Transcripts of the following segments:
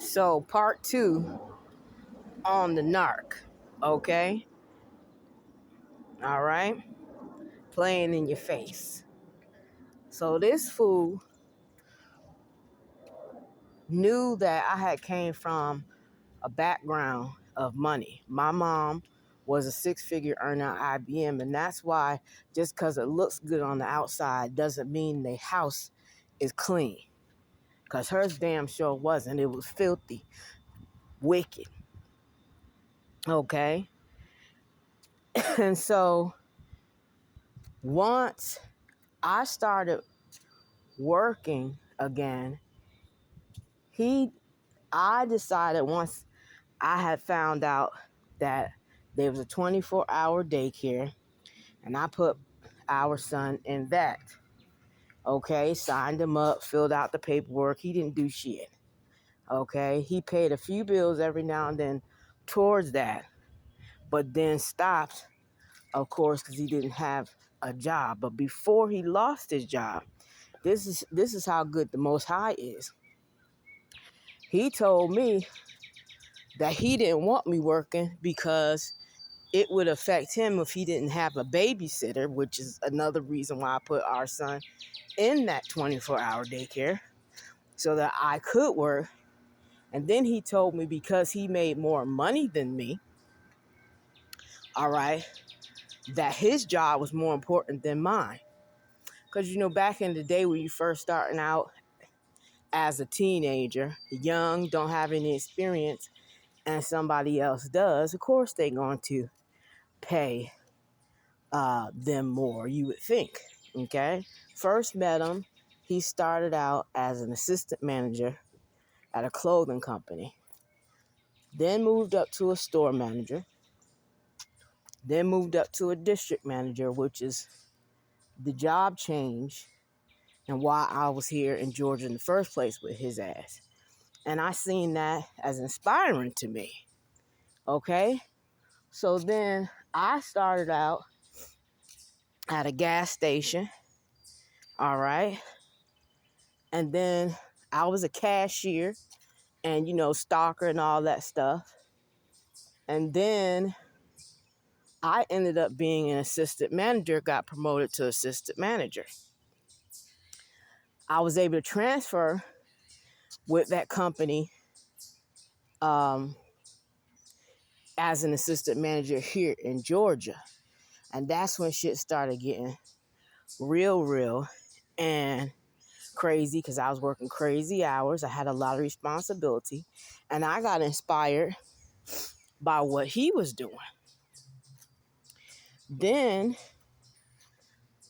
So part 2 on the Narc. Okay? All right? Playing in your face. So this fool knew that I had came from a background of money. My mom was a 6-figure earner at IBM, and that's why just because it looks good on the outside doesn't mean the house is clean. Because hers damn sure wasn't. It was filthy, wicked. Okay? And so once I started working again, I decided once I had found out that there was a 24-hour daycare, and I put our son in that. Okay, signed him up, filled out the paperwork. He didn't do shit. Okay, he paid a few bills every now and then towards that, but then stopped, of course, because he didn't have a job. But before he lost his job, this is how good the Most High is. He told me that he didn't want me working because it would affect him if he didn't have a babysitter, which is another reason why I put our son in that 24-hour daycare so that I could work. And then he told me because he made more money than me, all right, that his job was more important than mine. Because, back in the day when you first starting out as a teenager, young, don't have any experience, and somebody else does, of course they're going to pay them more, you would think. Okay. First met him. He started out as an assistant manager at a clothing company. Then moved up to a store manager. Then moved up to a district manager, which is the job change and why I was here in Georgia in the first place with his ass. And I seen that as inspiring to me. Okay. So then I started out at a gas station. All right. And then I was a cashier and, stalker and all that stuff. And then I ended up being an assistant manager, got promoted to assistant manager. I was able to transfer with that company as an assistant manager here in Georgia. And that's when shit started getting real and crazy because I was working crazy hours. I had a lot of responsibility. And I got inspired by what he was doing. Then,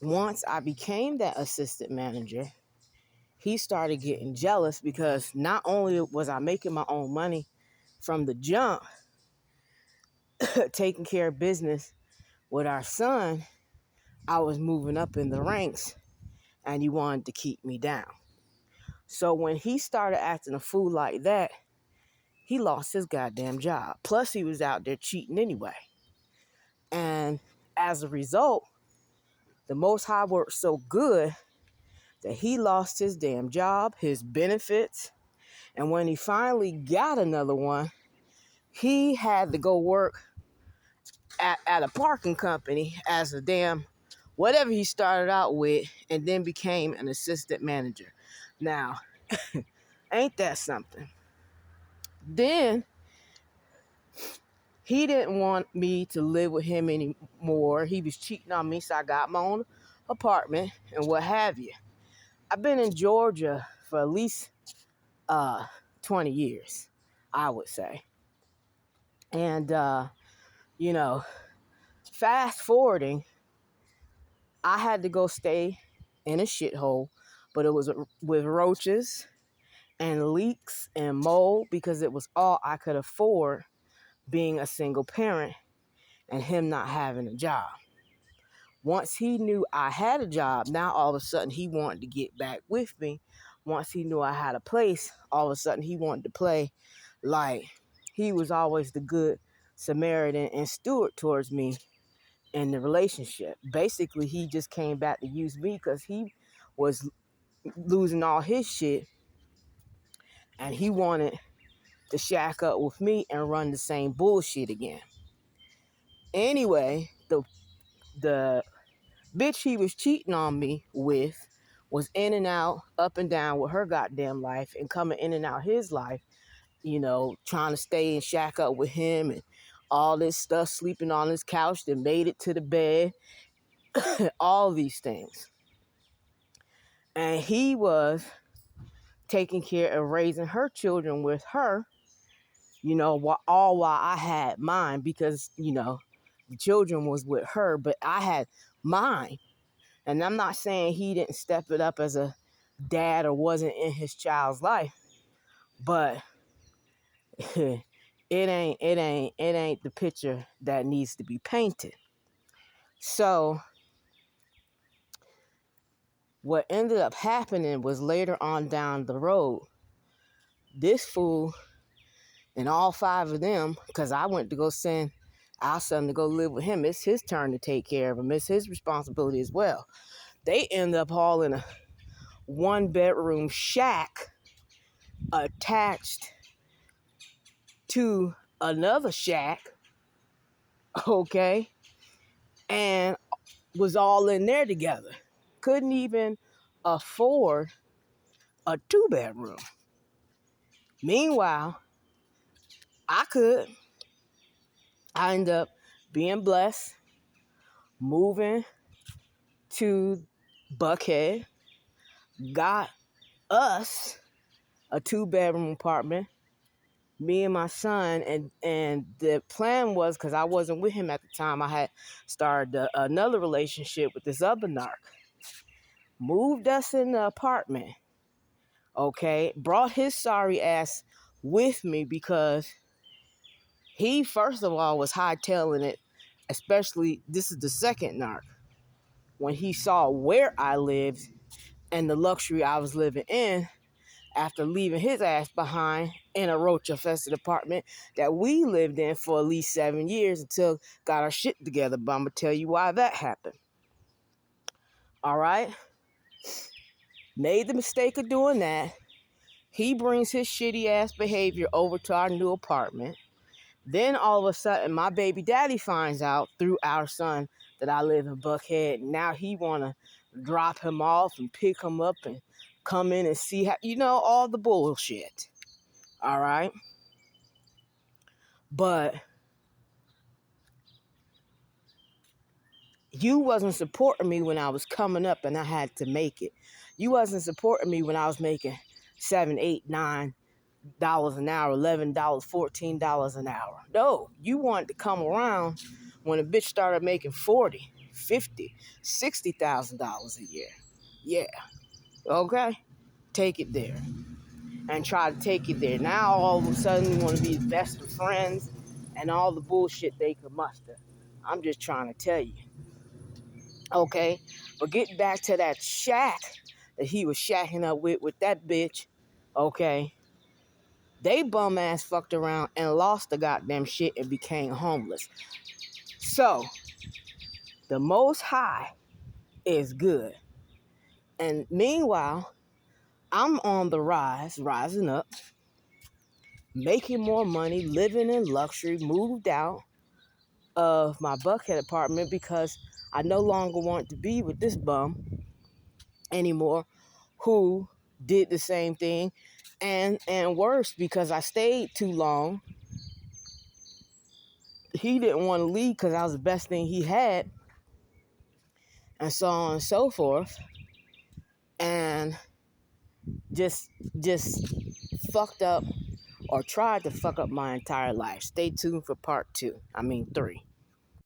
once I became that assistant manager, he started getting jealous because not only was I making my own money from the jump, taking care of business with our son, I was moving up in the ranks and he wanted to keep me down. So when he started acting a fool like that, he lost his goddamn job. Plus he was out there cheating anyway. And as a result, the Most High worked so good that he lost his damn job, his benefits. And when he finally got another one, he had to go work at a parking company as a damn whatever he started out with and then became an assistant manager. Now, ain't that something? Then he didn't want me to live with him anymore. He was cheating on me, so I got my own apartment and what have you. I've been in Georgia for at least 20 years, I would say. And, fast forwarding, I had to go stay in a shithole, but it was with roaches and leaks and mold because it was all I could afford being a single parent and him not having a job. Once he knew I had a job, now all of a sudden he wanted to get back with me. Once he knew I had a place, all of a sudden he wanted to play like he was always the good Samaritan and steward towards me in the relationship. Basically, he just came back to use me because he was losing all his shit and he wanted to shack up with me and run the same bullshit again. Anyway, the bitch he was cheating on me with was in and out, up and down with her goddamn life and coming in and out his life, trying to stay and shack up with him and all this stuff, sleeping on his couch that made it to the bed, all these things. And he was taking care of raising her children with her, all while I had mine because, the children was with her, but I had mine. And I'm not saying he didn't step it up as a dad or wasn't in his child's life, but it ain't the picture that needs to be painted. So what ended up happening was later on down the road, this fool and all five of them, because I went to go send our son to go live with him. It's his turn to take care of him. It's his responsibility as well. They end up all in a 1-bedroom shack attached to another shack, okay, and was all in there together. Couldn't even afford a 2-bedroom. Meanwhile, I could. I ended up being blessed, moving to Buckhead, got us a 2-bedroom apartment, me and my son, and the plan was, because I wasn't with him at the time, I had started another relationship with this other narc, moved us in the apartment, okay, brought his sorry ass with me because he, first of all, was hightailing it, especially, this is the second narc, when he saw where I lived and the luxury I was living in, after leaving his ass behind in a roach-infested apartment that we lived in for at least 7 years until got our shit together. But I'm going to tell you why that happened. All right? Made the mistake of doing that. He brings his shitty ass behavior over to our new apartment. Then all of a sudden, my baby daddy finds out through our son that I live in Buckhead. Now he want to drop him off and pick him up and come in and see how, all the bullshit. All right? But you wasn't supporting me when I was coming up and I had to make it. You wasn't supporting me when I was making $7, $8, $9 an hour, $11, $14 an hour. No, you wanted to come around when a bitch started making $40, $50, $60,000 a year. Yeah, okay, take it there and try to take it there. Now all of a sudden you want to be the best of friends and all the bullshit they could muster. I'm just trying to tell you. Okay, but getting back to that shack that he was shacking up with that bitch, okay, they bum ass fucked around and lost the goddamn shit and became homeless. So, the Most High is good. And meanwhile, I'm on the rising up, making more money, living in luxury, moved out of my Buckhead apartment because I no longer want to be with this bum anymore who did the same thing and worse, because I stayed too long. He didn't want to leave because I was the best thing he had, and so on and so forth, and just fucked up or tried to fuck up my entire life. Stay tuned for part 2. 3.